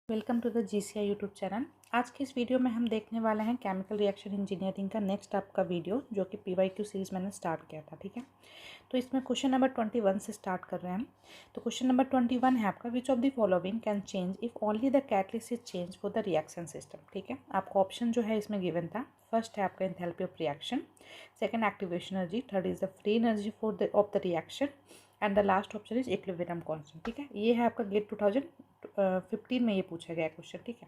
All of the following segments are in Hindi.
Welcome to the GCI YouTube channel. आज की इस वीडियो में हम देखने वाले हैं केमिकल रिएक्शन इंजीनियरिंग का नेक्स्ट आपका वीडियो, जो कि पीवाईक्यू सीरीज मैंने स्टार्ट किया था। ठीक है, तो इसमें क्वेश्चन नंबर 21 से स्टार्ट कर रहे हैं हम। तो क्वेश्चन नंबर 21 है आपका, which of the following can change if only the catalyst is change for the reaction system. ठीक है, आपको ऑप्शन जो है इसमें गिवन था। फर्स्ट है आपका enthalpy of reaction, second activation energy, third is the free energy for the of the reaction and the last option is equilibrium constant. ठीक है, ये है आपका गेट 2015 में ये पूछा गया क्वेश्चन। ठीक है,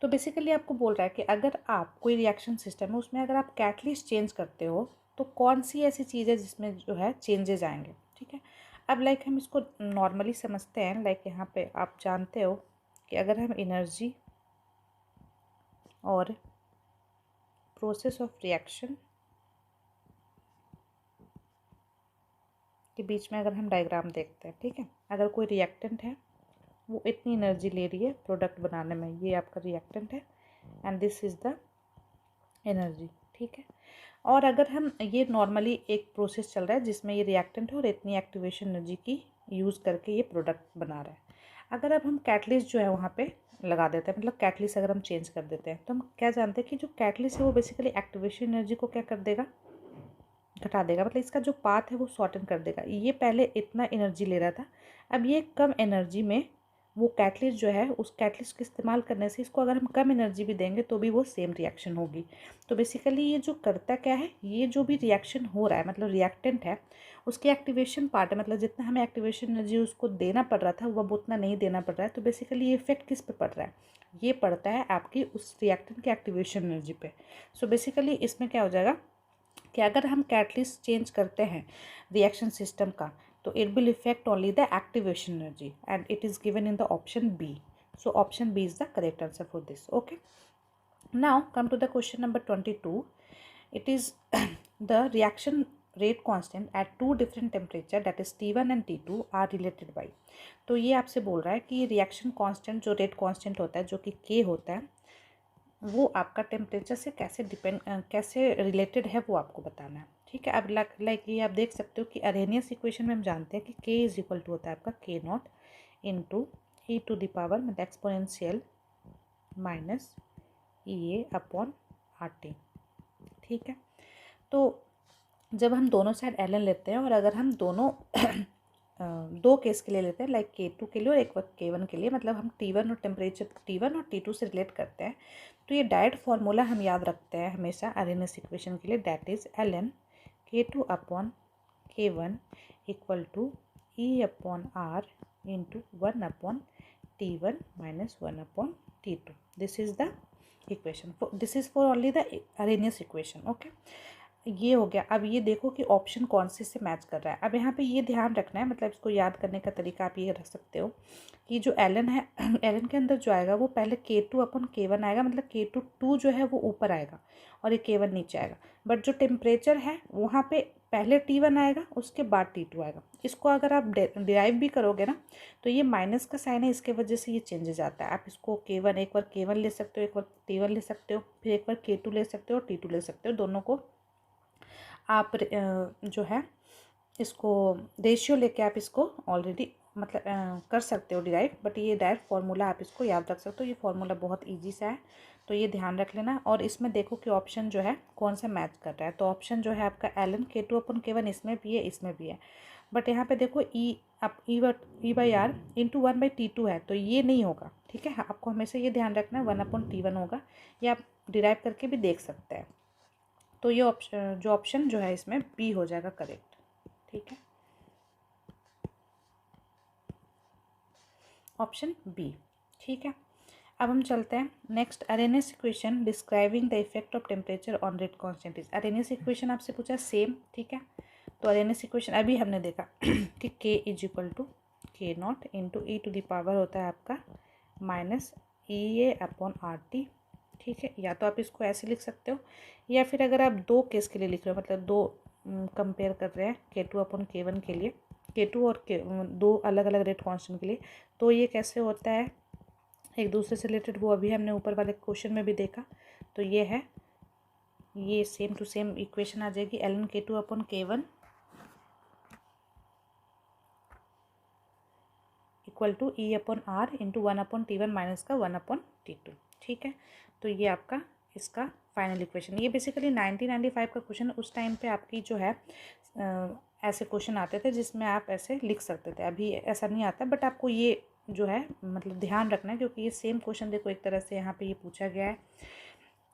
तो बेसिकली आपको बोल रहा है कि अगर आप कोई रिएक्शन सिस्टम है उसमें अगर आप कैटलिस्ट चेंज करते हो तो कौन सी ऐसी चीज़ है जिसमें जो है चेंजेस आएंगे। ठीक है, अब लाइक हम इसको नॉर्मली समझते हैं। लाइक यहाँ पे आप जानते हो कि अगर हम एनर्जी और प्रोसेस ऑफ रिएक्शन के बीच में अगर हम डायग्राम देखते हैं, ठीक है, अगर कोई रिएक्टेंट है वो इतनी एनर्जी ले रही है प्रोडक्ट बनाने में, ये आपका रिएक्टेंट है and this is the energy. ठीक है, और अगर हम ये नॉर्मली एक प्रोसेस चल रहा है जिसमें ये रिएक्टेंट है और इतनी एक्टिवेशन एनर्जी की यूज़ करके ये प्रोडक्ट बना रहा है। अगर अब हम कैटलिस्ट जो है वहाँ पे लगा देते हैं, मतलब कैटलिस्ट अगर हम चेंज कर देते हैं, तो हम क्या जानते हैं कि जो कैटलिस्ट है वो बेसिकली एक्टिवेशन एनर्जी को क्या कर देगा, घटा देगा। मतलब इसका जो पाथ है वो शॉर्टन कर देगा। ये पहले इतना एनर्जी ले रहा था, अब ये कम एनर्जी में वो कैटलिस्ट जो है उस कैटलिस्ट के इस्तेमाल करने से इसको अगर हम कम एनर्जी भी देंगे तो भी वो सेम रिएक्शन होगी। तो बेसिकली ये जो करता क्या है, ये जो भी रिएक्शन हो रहा है मतलब रिएक्टेंट है उसके एक्टिवेशन पार्ट है, मतलब जितना हमें एक्टिवेशन एनर्जी उसको देना पड़ रहा था वो अब उतना नहीं देना पड़ रहा है। तो बेसिकली ये इफेक्ट किस पे पड़ रहा है, ये पड़ता है आपकी उस रिएक्टेंट की एक्टिवेशन एनर्जी पे। सो बेसिकली इसमें क्या हो जाएगा कि अगर हम कैटलिस्ट चेंज करते हैं रिएक्शन सिस्टम का तो it will effect only the activation energy and it is given in the option B. So option B is the correct answer for this. Okay, now come to the question number 22. It is the reaction rate constant at two different temperature, that is T1 and T2 are related by. तो ये आपसे बोल रहा है कि रिएक्शन कांस्टेंट जो रेट कांस्टेंट होता है जो कि K होता है वो आपका टेम्परेचर से कैसे रिलेटेड है वो आपको बताना है। ठीक है, अब लाइक ये आप देख सकते हो कि अरेनियस इक्वेशन में हम जानते हैं कि K इज इक्वल टू होता है आपका K0 into e to the power मतलब exponential minus E A upon R T. ठीक है, तो जब हम दोनों साइड एल एन लेते हैं और अगर हम दोनों दो केस के लिए लेते हैं, लाइक K2 के लिए और एक वक्त K1 के लिए, मतलब हम T1 और टेम्परेचर T1 और T2 से रिलेट करते हैं, तो ये डायरेक्ट फार्मूला हम याद रखते हैं हमेशा अरेनियस इक्वेशन के लिए, that is Ln K2 upon K1 equal to E upon R into 1 upon T1 minus 1 upon T2। This is the equation, this is for only the Arrhenius equation. Okay, ये हो गया। अब ये देखो कि ऑप्शन कौन से मैच कर रहा है। अब यहाँ पे ये ध्यान रखना है, मतलब इसको याद करने का तरीका आप ये रख सकते हो कि जो एलन है एलन के अंदर जो आएगा वो पहले K2 अपन K1 आएगा, मतलब K2 जो है वो ऊपर आएगा और ये K1 नीचे आएगा। बट जो टेम्परेचर है वहाँ पे पहले T1 आएगा उसके बाद T2 आएगा। इसको अगर आप डिराइव भी करोगे ना तो ये माइनस का साइन है, इसके वजह से ये चेंजेस आता है। आप इसको K1 एक बार K1 ले सकते हो, एक बार T1 ले सकते हो, फिर एक बार K2 ले सकते हो और T2 ले सकते हो। दोनों को आप जो है इसको रेशियो लेके आप इसको ऑलरेडी मतलब कर सकते हो डिराइव, बट ये डायरेक्ट फार्मूला आप इसको याद रख सकते हो। ये फार्मूला बहुत इजी सा है, तो ये ध्यान रख लेना। और इसमें देखो कि ऑप्शन जो है कौन सा मैच कर रहा है। तो ऑप्शन जो है आपका Ln K2 अपन K1 इसमें भी है, इसमें भी है, बट यहाँ पे देखो E/R इंटू 1/T2 है, तो ये नहीं होगा। ठीक है, आपको हमेशा ये ध्यान रखना है 1/T1 होगा, ये आप डिराइव करके भी देख सकते हैं। तो ये ऑप्शन जो है इसमें बी हो जाएगा करेक्ट। ठीक है, ऑप्शन बी। ठीक है, अब हम चलते हैं next, Arrhenius equation describing the effect of temperature on rate constant is. Arrhenius equation आपसे पूछा सेम। ठीक है, तो अरेनियस इक्वेशन अभी हमने देखा कि K is equal to K0 into e to the power होता है आपका minus E A upon R T. ठीक है, या तो आप इसको ऐसे लिख सकते हो, या फिर अगर आप दो केस के लिए लिख रहे हो, मतलब दो कंपेयर कर रहे हैं K2 अपॉन K1 के लिए, K2 और दो अलग अलग रेट कांस्टेंट के लिए, तो ये कैसे होता है एक दूसरे से रिलेटेड, वो अभी हमने ऊपर वाले क्वेश्चन में भी देखा। तो ये है, ये सेम टू सेम इक्वेशन आ जाएगी Ln K2 upon K1 equal to E/R into 1/T1 minus का 1/T2, ठीक है। तो ये आपका इसका फाइनल इक्वेशन। ये बेसिकली 1995 का क्वेश्चन, उस टाइम पे आपकी जो है ऐसे क्वेश्चन आते थे जिसमें आप ऐसे लिख सकते थे। अभी ऐसा नहीं आता, बट आपको ये जो है मतलब ध्यान रखना है, क्योंकि ये सेम क्वेश्चन देखो एक तरह से यहाँ पे ये पूछा गया है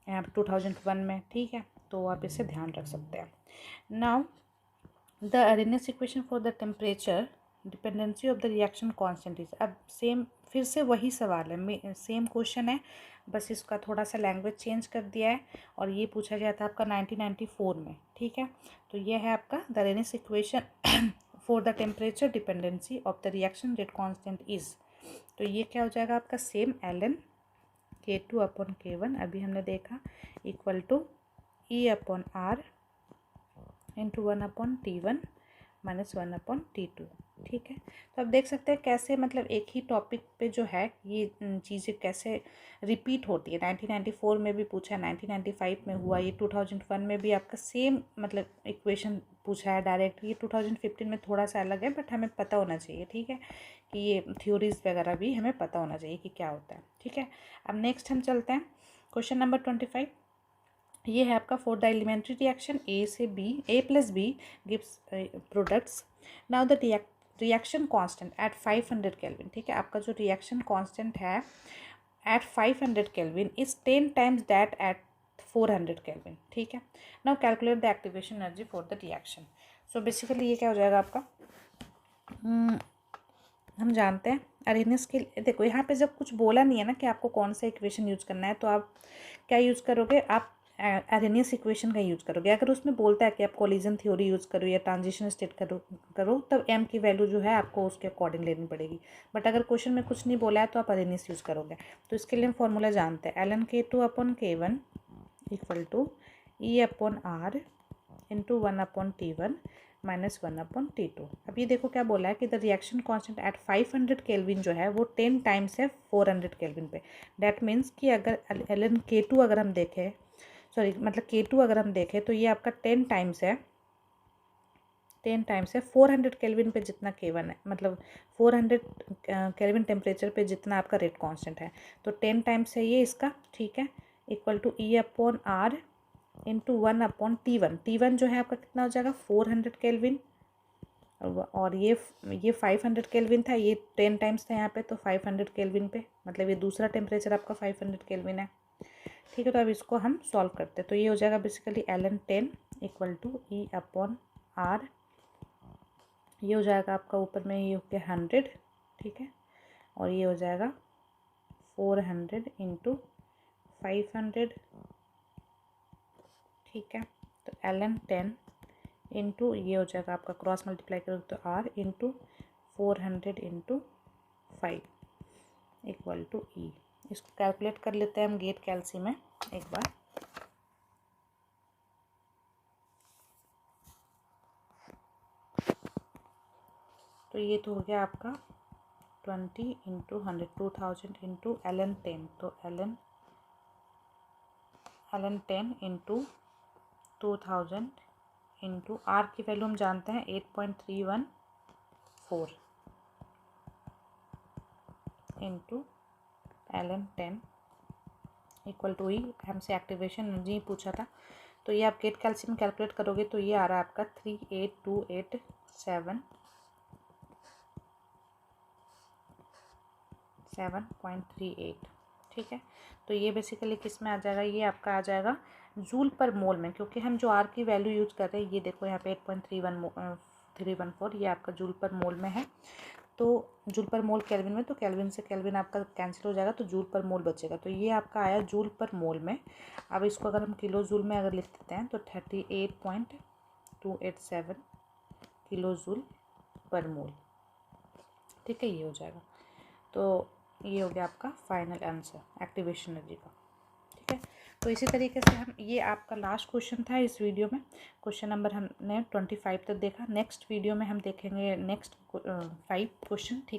यहाँ पे 2001 में, ठीक है। तो आप इसे ध्यान रख सकते हैं। Now the Arrhenius equation for the temperature dependency of the reaction constant is. अब सेम फिर से वही सवाल है, सेम क्वेश्चन है, बस इसका थोड़ा सा लैंग्वेज चेंज कर दिया है, और ये पूछा गया था आपका 1994 में, ठीक है। तो ये है आपका the Arrhenius equation for the temperature dependency of the reaction rate constant is. तो ये क्या हो जाएगा आपका सेम ln K2/K1 अभी हमने देखा equal to E/R into 1/T1 minus 1/T2, ठीक है। तो आप देख सकते हैं कैसे मतलब एक ही टॉपिक पे जो है ये चीज़ें कैसे रिपीट होती है। 1994 में भी पूछा है, 1995 में हुआ, ये 2001 में भी आपका सेम मतलब इक्वेशन पूछा है डायरेक्ट। ये 2015 में थोड़ा सा अलग है, बट हमें पता होना चाहिए, ठीक है, कि ये थ्योरीज वगैरह भी हमें पता होना चाहिए कि क्या होता है, ठीक है। अब नेक्स्ट हम चलते हैं क्वेश्चन नंबर 25। ये है आपका for the elementary reaction A+B gives products. Now the reaction constant at 500 kelvin, ठीक है। आपका जो रिएक्शन कांस्टेंट है at 500 kelvin is 10 times that at 400 kelvin, ठीक है। Now calculate the activation energy for the reaction. So basically ये क्या हो जाएगा आपका, हम जानते हैं अरेनियस के, देखो यहाँ पे जब कुछ बोला नहीं है ना कि आपको कौन सा इक्वेशन यूज़ करना है, तो आप क्या यूज़ करोगे, आप अरेनियस इक्वेशन का यूज़ करोगे। अगर उसमें बोलता है कि आप कोलिजन थ्योरी यूज़ करो या ट्रांजिशन स्टेट करो तब m की वैल्यू जो है आपको उसके अकॉर्डिंग लेनी पड़ेगी। बट अगर क्वेश्चन में कुछ नहीं बोला है तो आप अरेनियस यूज़ करोगे। तो इसके लिए हम फॉर्मूला जानते हैं ln K2/K1 equal to E/R into 1/T1 minus 1/T2। अब ये देखो क्या बोला है कि the reaction constant at 500 kelvin जो है वो 10 टाइम्स है 400 केल्विन पे। डैट मीन्स कि अगर ln K2 अगर हम देखें, सॉरी मतलब K2 अगर हम देखें तो ये आपका 10 टाइम्स है 400 केल्विन पे जितना K1 है, मतलब 400 केल्विन टेम्परेचर पे जितना आपका रेट कांस्टेंट है, तो 10 टाइम्स है ये इसका, ठीक है, equal to E/R into 1/T1। T1 जो है आपका कितना हो जाएगा 400 केल्विन, और ये 500 केल्विन था, ये 10 टाइम्स था यहाँ पे, तो 500 केल्विन पे मतलब ये दूसरा टेम्परेचर आपका 500 केल्विन है, ठीक है। तो अब इसको हम सॉल्व करते हैं। तो ये हो जाएगा basically ln 10 equal to E/R, ये हो जाएगा आपका ऊपर में ये हो गया 100, ठीक है, और ये हो जाएगा 400 इंटू 500, ठीक है। तो ln 10 इंटू ये हो जाएगा आपका क्रॉस मल्टीप्लाई करो तो R into 400 into 5 equal to E। इसको कैलकुलेट कर लेते हैं हम गेट कैलसी में एक बार। तो ये तो हो गया आपका 20 इंटू 100 2000 इंटू ln 10, तो ln 10 इंटू 2000 इंटू R की वैल्यू हम जानते हैं 8.314 into ln 10 equal to E। हमसे एक्टिवेशन एनर्जी पूछा था, तो ये आप गेट कैल्शियम कैलकुलेट करोगे तो ये आ रहा है आपका 38287.38, ठीक है। तो ये बेसिकली किस में आ जाएगा, ये आपका आ जाएगा जूल पर मोल में, क्योंकि हम जो R की वैल्यू यूज़ कर रहे हैं ये देखो यहाँ पे 8.314 ये आपका जूल पर मोल में है। तो जूल पर मोल केल्विन में, तो केल्विन से केल्विन आपका कैंसिल हो जाएगा, तो जूल पर मोल बचेगा। तो ये आपका आया जूल पर मोल में। अब इसको अगर हम किलो जूल में अगर लिख देते हैं तो 38.287 किलो जूल पर मोल, ठीक है, ये हो जाएगा। तो ये हो गया आपका फाइनल आंसर एक्टिवेशन एनर्जी का, ठीक है। तो इसी तरीके से हम, ये आपका लास्ट क्वेश्चन था इस वीडियो में। क्वेश्चन नंबर हमने 25 तक देखा। नेक्स्ट वीडियो में हम देखेंगे नेक्स्ट 5 क्वेश्चन, ठीक है।